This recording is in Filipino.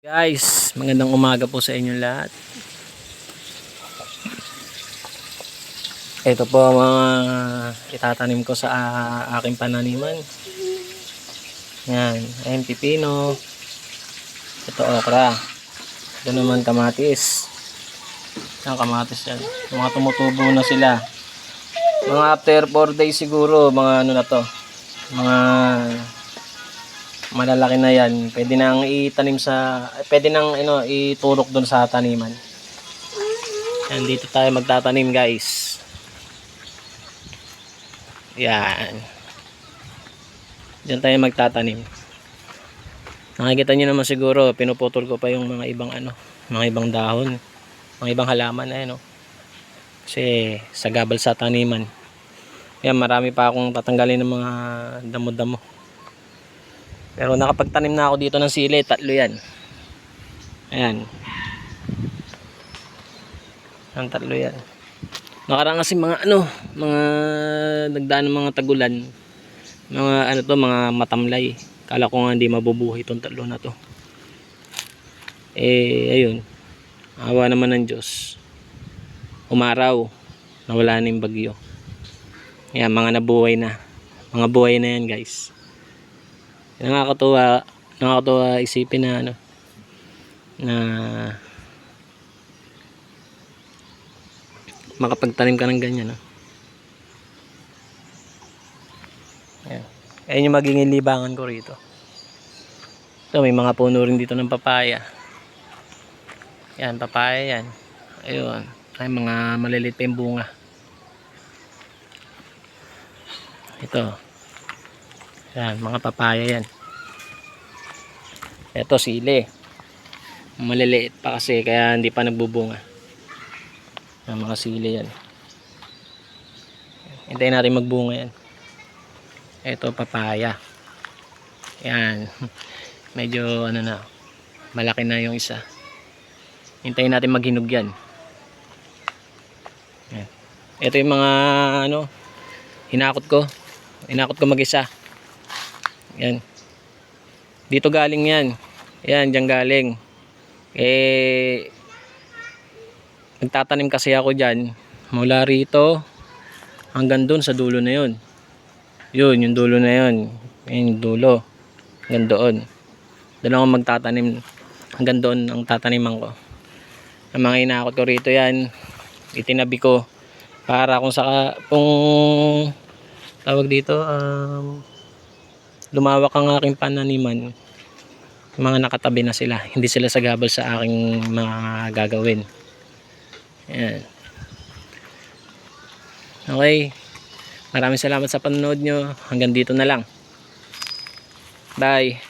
Guys, magandang umaga po sa inyo lahat. Ito po ang mga itatanim ko sa aking pananiman. Yan, ayan pipino. Ito okra. Ito naman kamatis. Yan kamatis yan. Mga tumutubo na sila. Mga after 4 days siguro, mga ano na to. Mga malalaki na yan, pwede nang itanim pwede nang iturok doon sa taniman. Yan, dito tayo magtatanim guys. Yan, diyan tayo magtatanim. Nakikita nyo naman siguro, pinuputol ko pa yung mga ibang mga ibang dahon, mga ibang halaman no? Kasi sagabal sa taniman. Yan, marami pa akong tatanggalin ng mga damo-damo. Pero nakapagtanim na ako dito ng sili, 3 yan. Ayan. Ang 3 yan. Nakaraan kasi mga mga nagdaan ng mga tagulan. Mga mga matamlay. Kala ko nga hindi mabubuhay itong 3 na to. Ayun. Awa naman ng Diyos. Umaraw. Nawala na yung bagyo. Ayan, mga nabuhay na. Mga buhay na yan guys. Nakakatuwa isipin na na makapagtanim ka ng ganyan. Ayan. Ayan yung magiging libangan ko rito. Ito, may mga puno rin dito ng papaya. Yan, papaya yan. Ayun, ay mga maliliit pa yung bunga. Ito. Yan, mga papaya yan. Ito sili. Maliliit pa kasi kaya hindi pa nagbubunga. Yan, mga sili yan. Hintayin natin magbunga yan. Ito papaya. Yan. Medyo na. Malaki na yung isa. Hintayin natin maghinog yan. Yan. Ito yung mga hinakot ko. Hinakot ko mag-isa. Yan. Dito galing yan. Yan, diyan galing. Nagtatanim kasi ako diyan mula rito hanggang doon sa dulo na 'yon. 'Yun, yung dulo na 'yon. Yung dulo. Hanggang doon. Doon ako magtatanim hanggang doon ang tataniman ko. Ang mga hinakot ko rito yan, itinabi ko para kung tawag dito lumawak ang aking pananiman, mga nakatabi na sila, hindi sila sagabal sa aking mga gagawin. Yan. Okay, maraming salamat sa panonood nyo. Hanggang dito na lang. Bye.